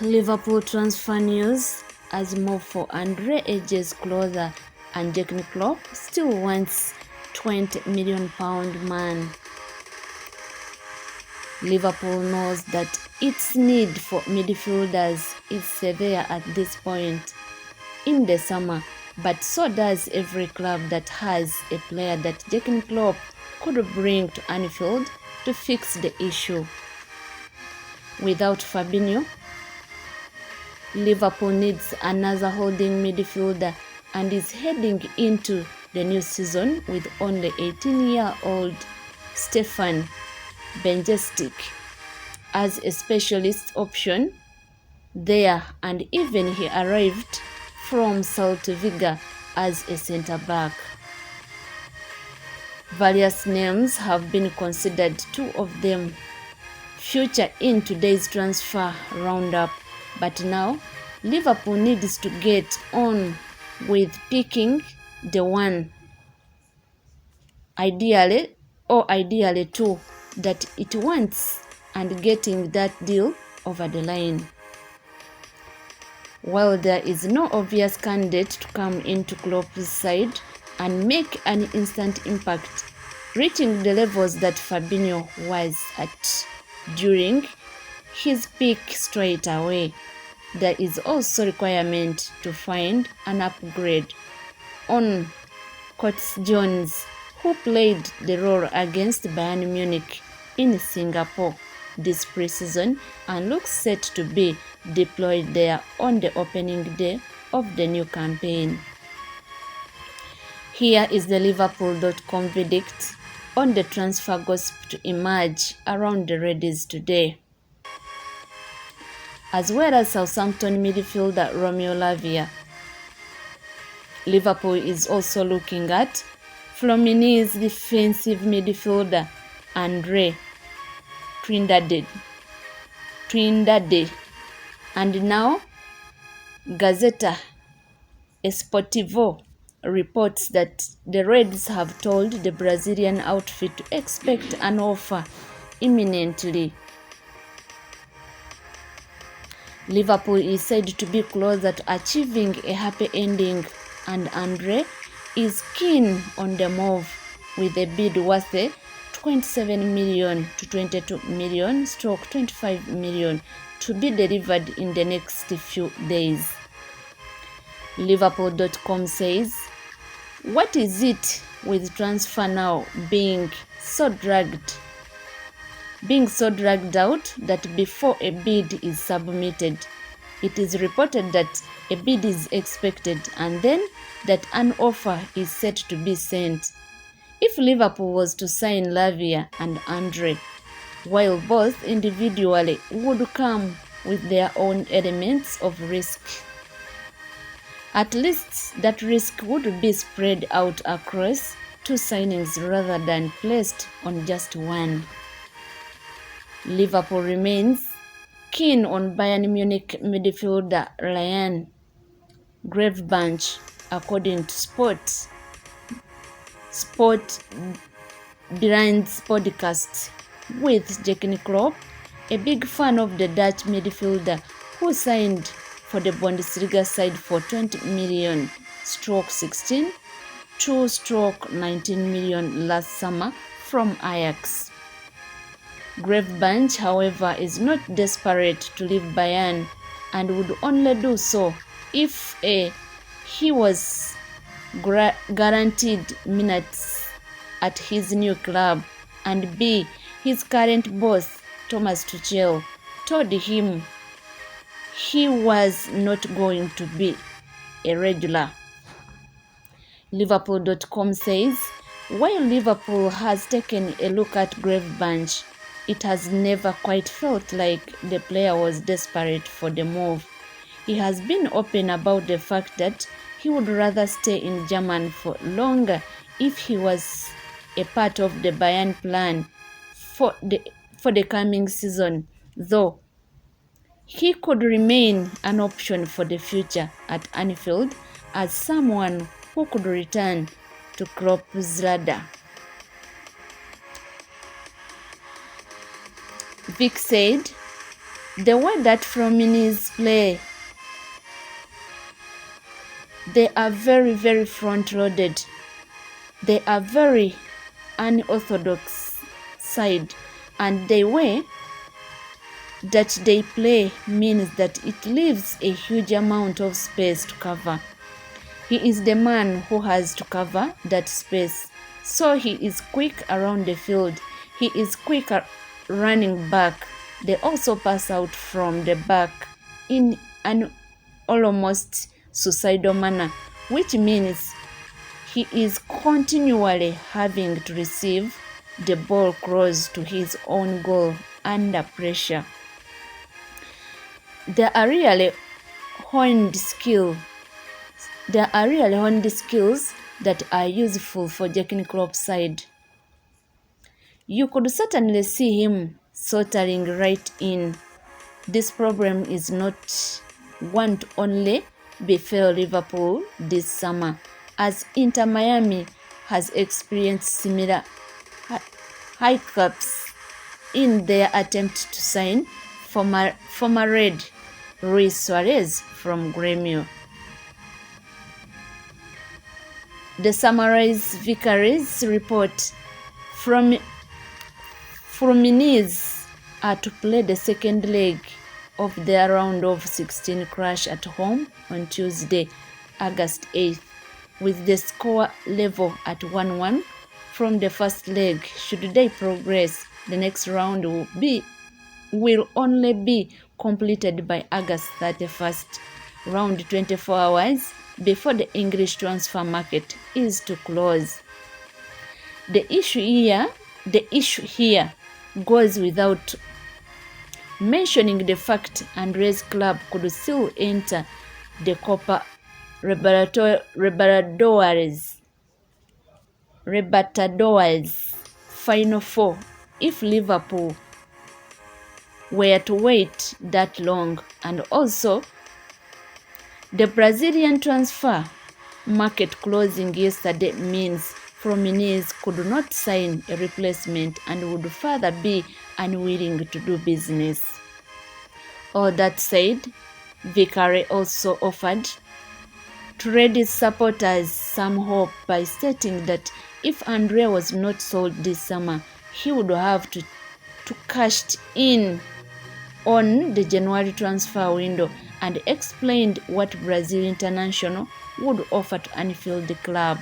Liverpool transfer news as move for Andre edges closer and Jurgen Klopp still wants £20 million man. Liverpool knows that its need for midfielders is severe at this point in the summer, but so does every club that has a player that Jurgen Klopp could bring to Anfield to fix the issue. Without Fabinho, Liverpool needs another holding midfielder and is heading into the new season with only 18-year-old Stefan Benjestic as a specialist option there, and even he arrived from Celta Vigo as a centre-back. Various names have been considered, two of them feature in today's transfer roundup, but now Liverpool needs to get on with picking the one, ideally two, that it wants and getting that deal over the line. While there is no obvious candidate to come into Klopp's side and make an instant impact, reaching the levels that Fabinho was at during his peak straight away, there is also requirement to find an upgrade on Curtis Jones, who played the role against Bayern Munich in Singapore this preseason and looks set to be deployed there on the opening day of the new campaign. Here is the Liverpool.com verdict on the transfer gossip to emerge around the Reds today. As well as Southampton midfielder Romeo Lavia, Liverpool is also looking at Fluminense defensive midfielder Andre Trindade, and now Gazeta Esportivo reports that the Reds have told the Brazilian outfit to expect an offer imminently. Liverpool is said to be closer to achieving a happy ending, and Andre is keen on the move with a bid worth 27 million to 22 million stroke 25 million to be delivered in the next few days. Liverpool.com says, what is it with transfer now being so dragged out that before a bid is submitted, it is reported that a bid is expected and then that an offer is set to be sent. If Liverpool was to sign Lavia and Andre, while both individually would come with their own elements of risk, at least that risk would be spread out across two signings rather than placed on just one. Liverpool remains keen on Bayern Munich midfielder Ryan Gravenberch, according to Sport Brand's podcast with Jurgen Klopp, a big fan of the Dutch midfielder who signed for the Bundesliga side for 20 million stroke 16 to stroke 19 million last summer from Ajax. Gravenberch, however, is not desperate to leave Bayern and would only do so if A, he was guaranteed minutes at his new club, and B, his current boss, Thomas Tuchel, told him he was not going to be a regular. Liverpool.com says, while Liverpool has taken a look at Gravenberch, it has never quite felt like the player was desperate for the move. He has been open about the fact that he would rather stay in Germany for longer if he was a part of the Bayern plan for the coming season, though he could remain an option for the future at Anfield as someone who could return to Klopp's radar. Vic said, The way that Fluminense play, they are very, very front-loaded. They are very unorthodox side, and the way that they play means that it leaves a huge amount of space to cover. He is the man who has to cover that space. So he is quick around the field. He is quick running back. They also pass out from the back in an almost suicidal manner, which means he is continually having to receive the ball close to his own goal under pressure. There are really honed skills that are useful for Jurgen Klopp's side. You could certainly see him sauntering right in. This problem is not one to only befell Liverpool this summer, as Inter Miami has experienced similar hiccups in their attempt to sign former Red Luis Suarez from Grêmio. The summarized Vicaries report from Fluminense are to play the second leg of their round of 16 clash at home on Tuesday, August 8th, with the score level at 1-1 from the first leg. Should they progress, the next round will only be completed by August 31st, around 24 hours before the English transfer market is to close. The issue here goes without mentioning the fact Andres' club could still enter the Copa Libertadores Final Four if Liverpool were to wait that long, and also the Brazilian transfer market closing yesterday means Fluminense could not sign a replacement and would further be unwilling to do business. All that said, Vicari also offered Trindade supporters some hope by stating that if Andre was not sold this summer, he would have to cash in on the January transfer window, and explained what Brazil International would offer to Anfield the club.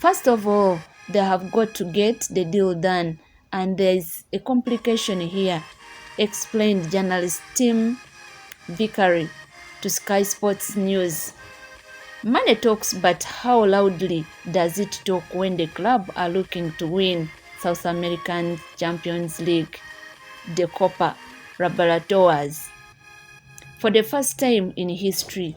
First of all, they have got to get the deal done, and there is a complication here, explained journalist Tim Vicari to Sky Sports News. Money talks, but how loudly does it talk when the club are looking to win South American Champions League, the Copa Libertadores, for the first time in history?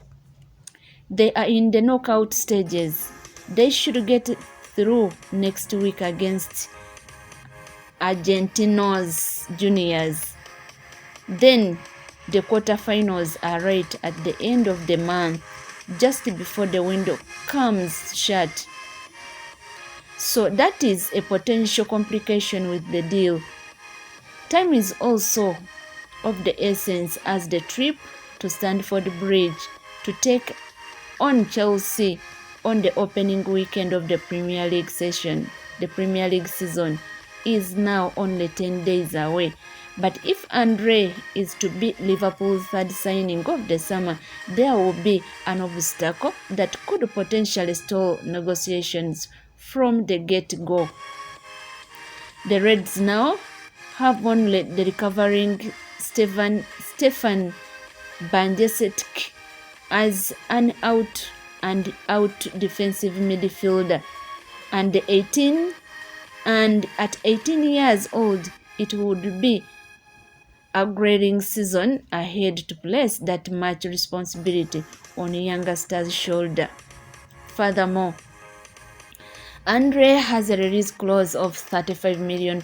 They are in the knockout stages. They should get through next week against Argentinos Juniors. Then the quarterfinals are right at the end of the month, just before the window comes shut. So that is a potential complication with the deal. Time is also of the essence, as the trip to Stamford Bridge to take on Chelsea on the opening weekend of the Premier League season is now only 10 days away. But if Andre is to be Liverpool's third signing of the summer, there will be an obstacle that could potentially stall negotiations from the get-go. The Reds now have only the recovering Stefan Bajcetic as an out defensive midfielder, and at 18 years old, it would be a grading season ahead to place that much responsibility on a younger star's shoulder. Furthermore, Andre has a release clause of £35 million,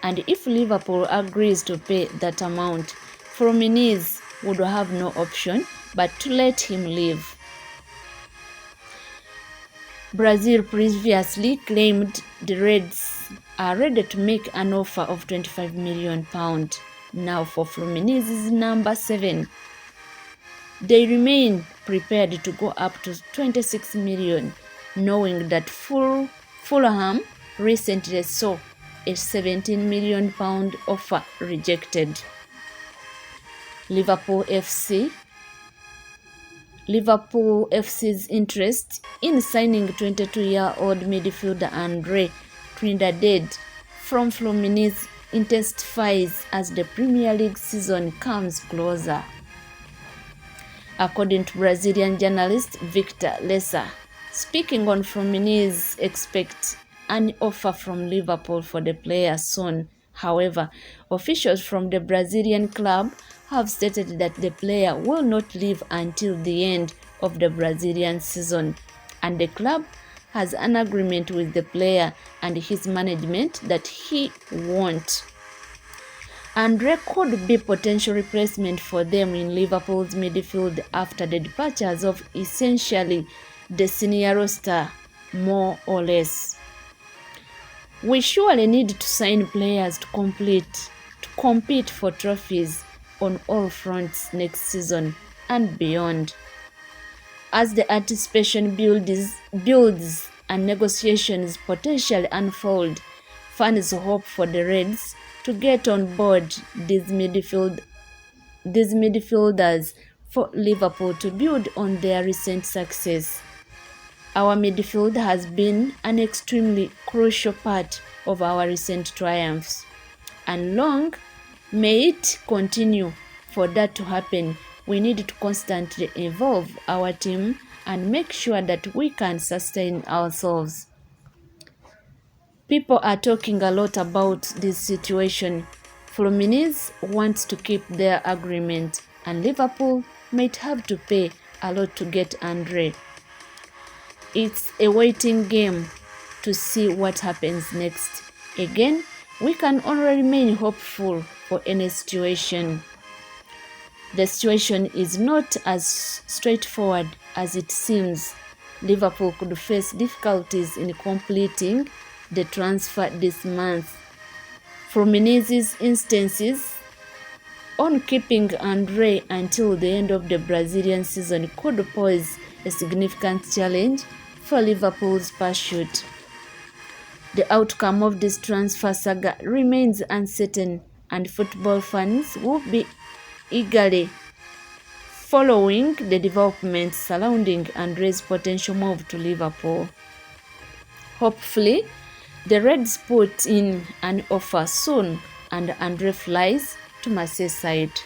and if Liverpool agrees to pay that amount, Fluminense would have no option but to let him leave. Brazil previously claimed the Reds are ready to make an offer of £25 million now for Fluminese's number 7. They remain prepared to go up to 26 million, knowing that Fulham recently saw a £17 million offer rejected. Liverpool FC's interest in signing 22-year-old midfielder Andre Trindade from Fluminense intensifies as the Premier League season comes closer. According to Brazilian journalist Victor Lessa, speaking on Fluminense expect an offer from Liverpool for the player soon. However, officials from the Brazilian club have stated that the player will not leave until the end of the Brazilian season, and the club has an agreement with the player and his management that he won't. Andre could be potential replacement for them in Liverpool's midfield after the departures of essentially the senior roster, more or less. We surely need to sign players to compete for trophies on all fronts next season and beyond. As the anticipation builds and negotiations potentially unfold, fans hope for the Reds to get on board these midfielders for Liverpool to build on their recent success. Our midfield has been an extremely crucial part of our recent triumphs, and long may it continue. For that to happen, we need to constantly evolve our team and make sure that we can sustain ourselves. People are talking a lot about this situation. Fluminense wants to keep their agreement, and Liverpool might have to pay a lot to get Andre. It's a waiting game to see what happens next. Again, we can only remain hopeful for any situation. The situation is not as straightforward as it seems. Liverpool could face difficulties in completing the transfer this month. Fluminense's instances on keeping Andre until the end of the Brazilian season could pose a significant challenge for Liverpool's pursuit. The outcome of this transfer saga remains uncertain, and football fans will be eagerly following the developments surrounding Andre's potential move to Liverpool. Hopefully, the Reds put in an offer soon and Andre flies to Merseyside.